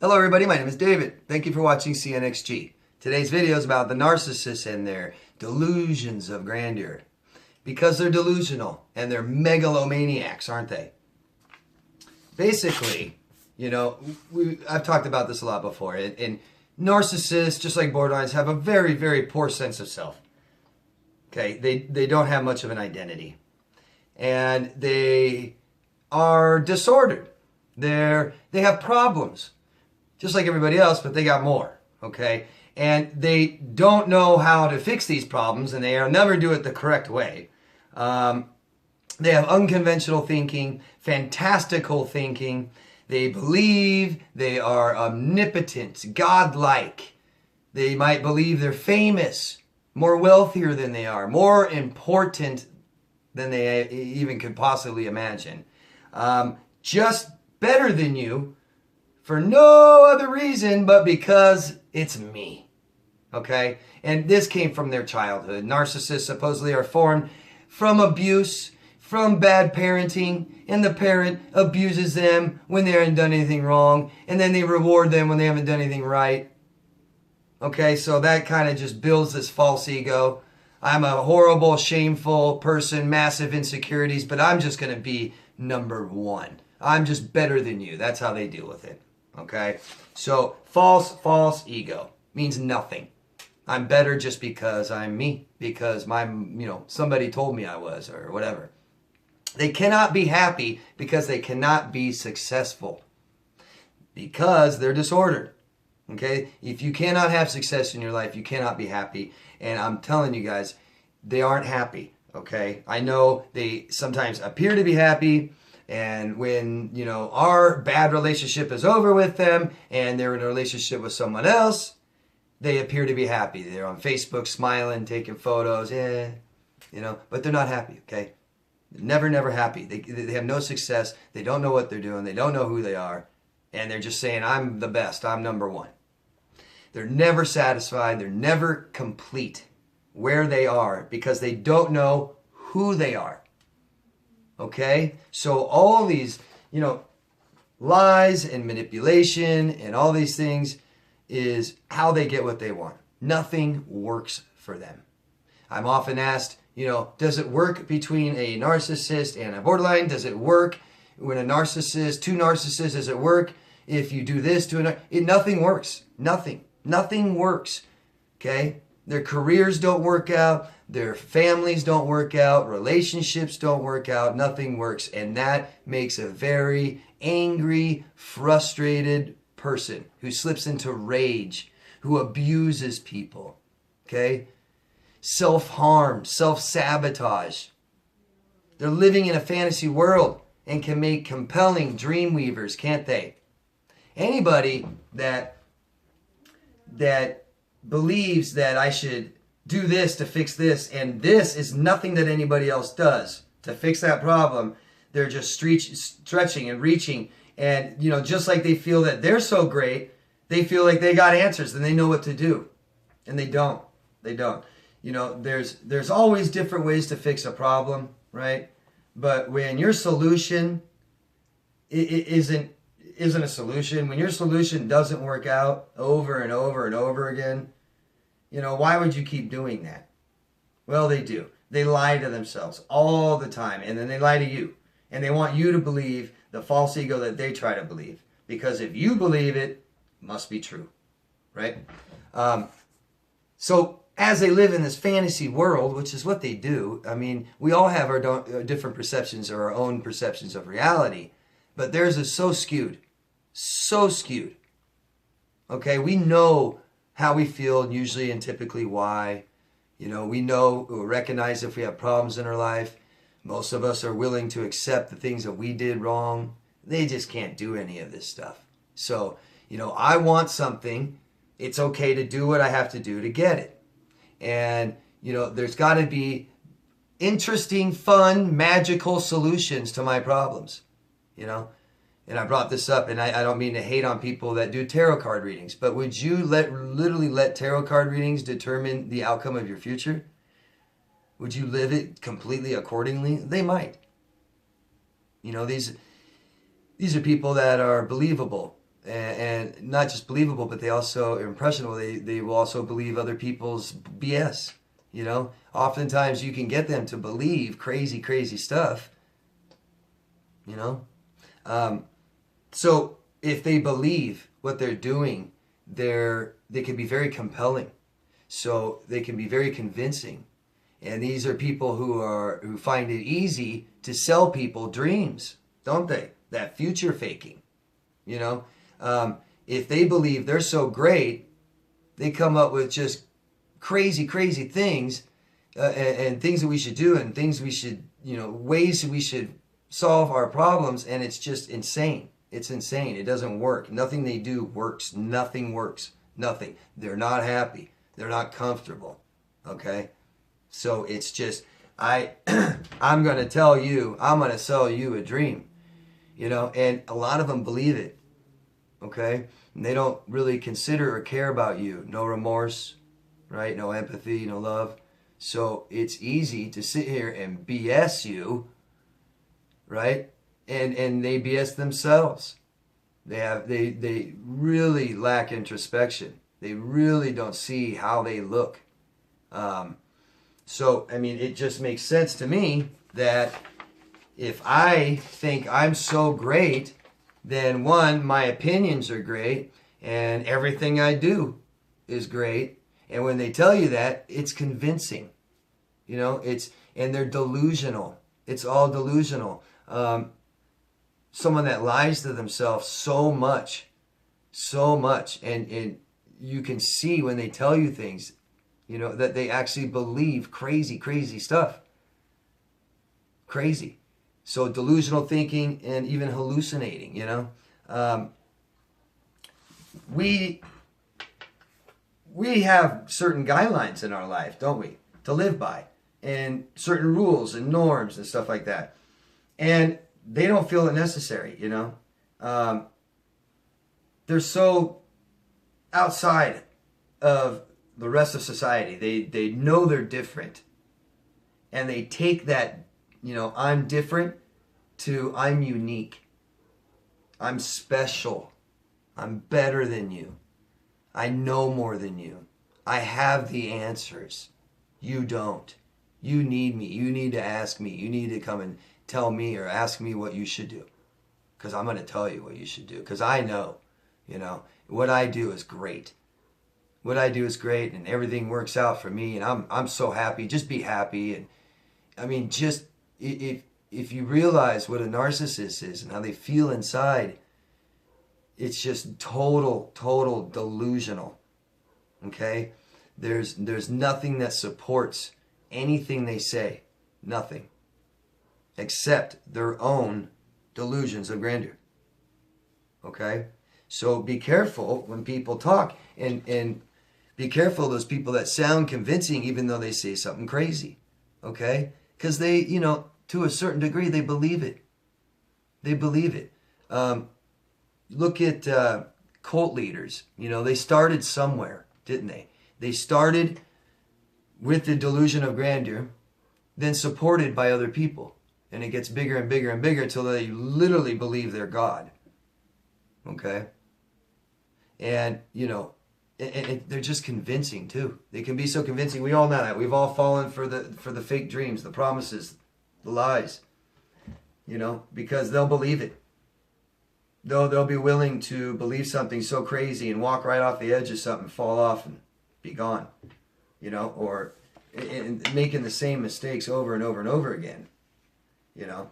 Hello everybody, my name is David. Thank you for watching CNXG. Today's video is about the narcissists and their delusions of grandeur. Because they're delusional and they're megalomaniacs, aren't they? Basically, I've talked about this a lot before, and narcissists, just like borderlines, have a very, very poor sense of self. Okay, they don't have much of an identity. And they are disordered. They have problems. Just like everybody else, but they got more, okay? And they don't know how to fix these problems, and they'll never do it the correct way. They have unconventional thinking, fantastical thinking. They believe they are omnipotent, godlike. They might believe they're famous, more wealthier than they are, more important than they even could possibly imagine. Just better than you, for no other reason but because it's me. Okay? And this came from their childhood. Narcissists supposedly are formed from abuse, from bad parenting, and the parent abuses them when they haven't done anything wrong, and then they reward them when they haven't done anything right. Okay, so that kind of just builds this false ego. I'm a horrible, shameful person, massive insecurities, but I'm just going to be number one. I'm just better than you. That's how they deal with it. Okay, so false ego means nothing. I'm better just because I'm me, because somebody told me I was, or whatever. They cannot be happy because they cannot be successful, because they're disordered. Okay, if you cannot have success in your life, you cannot be happy. And I'm telling you guys, they aren't happy. Okay, I know they sometimes appear to be happy. And when, our bad relationship is over with them and they're in a relationship with someone else, they appear to be happy. They're on Facebook smiling, taking photos, but they're not happy, okay? Never, never happy. They have no success. They don't know what they're doing. They don't know who they are. And they're just saying, I'm the best. I'm number one. They're never satisfied. They're never complete where they are because they don't know who they are. Okay, so all these, lies and manipulation and all these things is how they get what they want. Nothing works for them. I'm often asked, does it work between a narcissist and a borderline? Does it work when two narcissists, does it work if you do this to another? Nothing works. Nothing works. Okay? Their careers don't work out. Their families don't work out. Relationships don't work out. Nothing works. And that makes a very angry, frustrated person who slips into rage, who abuses people. Okay? Self-harm, self-sabotage. They're living in a fantasy world and can make compelling dream weavers, can't they? Anybody that believes that I should do this to fix this, and this is nothing that anybody else does to fix that problem. They're just stretching and reaching, and just like they feel that they're so great, they feel like they got answers and they know what to do, and they don't. There's always different ways to fix a problem, right? But when your solution isn't a solution, when your solution doesn't work out over and over and over again, why would you keep doing that? Well, they do. They lie to themselves all the time, and then they lie to you. And they want you to believe the false ego that they try to believe. Because if you believe it, it must be true, right? So as they live in this fantasy world, which is what they do, we all have our different perceptions or our own perceptions of reality, but theirs is so skewed. So skewed. Okay, we know how we feel usually and typically why. We recognize if we have problems in our life. Most of us are willing to accept the things that we did wrong. They just can't do any of this stuff. So, I want something. It's okay to do what I have to do to get it. And, there's got to be interesting, fun, magical solutions to my problems. And I brought this up, and I don't mean to hate on people that do tarot card readings, but would you literally let tarot card readings determine the outcome of your future? Would you live it completely accordingly? They might. These are people that are believable. and not just believable, but they also are impressionable. They will also believe other people's BS. You know, oftentimes you can get them to believe crazy, crazy stuff. You know, so if they believe what they're doing, they can be very compelling. So they can be very convincing. And these are people who find it easy to sell people dreams, don't they? That future faking. You know, if they believe they're so great, they come up with just crazy, crazy things and things that we should do and things we should, you know, ways that we should solve our problems. And it's just insane. It's insane. It doesn't work. Nothing they do works. Nothing works. Nothing. They're not happy. They're not comfortable. Okay? So it's just, I'm going to tell you, I'm going to sell you a dream. You know, and a lot of them believe it. Okay? And they don't really consider or care about you. No remorse, right? No empathy, no love. So it's easy to sit here and BS you, right? And they BS themselves. They really lack introspection. They really don't see how they look. So, I mean, it just makes sense to me that if I think I'm so great, then one, my opinions are great and everything I do is great. And when they tell you that, it's convincing. You know, and they're delusional. It's all delusional. Someone that lies to themselves so much, and you can see when they tell you things, you know, that they actually believe crazy, crazy stuff. Crazy. So delusional thinking and even hallucinating, you know. We have certain guidelines in our life, don't we, to live by, and certain rules and norms and stuff like that. And they don't feel it necessary, you know. They're so outside of the rest of society. They know they're different. And they take that, you know, I'm different to I'm unique. I'm special. I'm better than you. I know more than you. I have the answers. You don't. You need me. You need to ask me. You need to come and tell me or ask me what you should do. Because I'm going to tell you what you should do. Because I know, you know, what I do is great. What I do is great and everything works out for me. And I'm so happy. Just be happy. And I mean, just if you realize what a narcissist is and how they feel inside, it's just total delusional. Okay? There's nothing that supports anything they say. Nothing. Except their own delusions of grandeur. Okay? So be careful when people talk and be careful of those people that sound convincing even though they say something crazy. Okay? Because they, you know, to a certain degree, they believe it. They believe it. Look at cult leaders. You know, they started somewhere, didn't they? They started with the delusion of grandeur, then supported by other people. And it gets bigger and bigger and bigger until they literally believe they're God. Okay? And, you know, and they're just convincing too. They can be so convincing. We all know that. We've all fallen for the fake dreams, the promises, the lies. You know, because they'll believe it. They'll be willing to believe something so crazy and walk right off the edge of something, fall off and be gone. You know, or making the same mistakes over and over and over again. You know,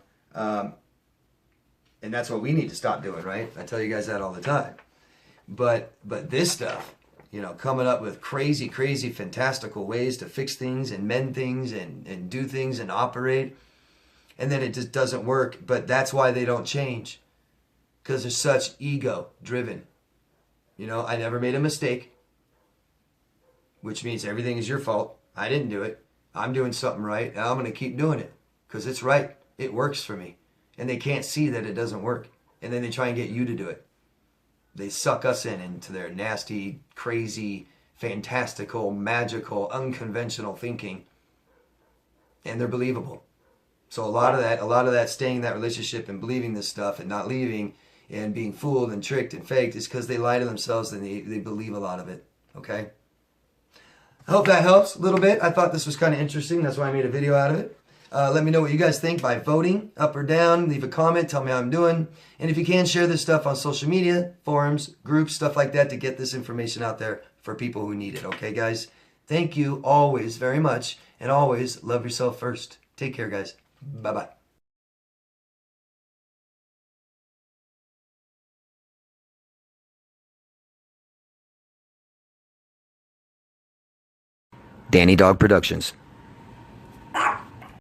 and that's what we need to stop doing, right? I tell you guys that all the time. But this stuff, you know, coming up with crazy, crazy, fantastical ways to fix things and mend things and do things and operate, and then it just doesn't work. But that's why they don't change, because they're such ego-driven. You know, I never made a mistake, which means everything is your fault. I didn't do it. I'm doing something right, and I'm going to keep doing it because it's right. It works for me. And they can't see that it doesn't work. And then they try and get you to do it. They suck us into their nasty, crazy, fantastical, magical, unconventional thinking. And they're believable. So a lot of that staying in that relationship and believing this stuff and not leaving and being fooled and tricked and faked is because they lie to themselves and they believe a lot of it. Okay? I hope that helps a little bit. I thought this was kind of interesting. That's why I made a video out of it. Let me know what you guys think by voting up or down. Leave a comment. Tell me how I'm doing. And if you can, share this stuff on social media, forums, groups, stuff like that to get this information out there for people who need it. Okay, guys? Thank you always very much. And always love yourself first. Take care, guys. Bye-bye. Danny Dog Productions.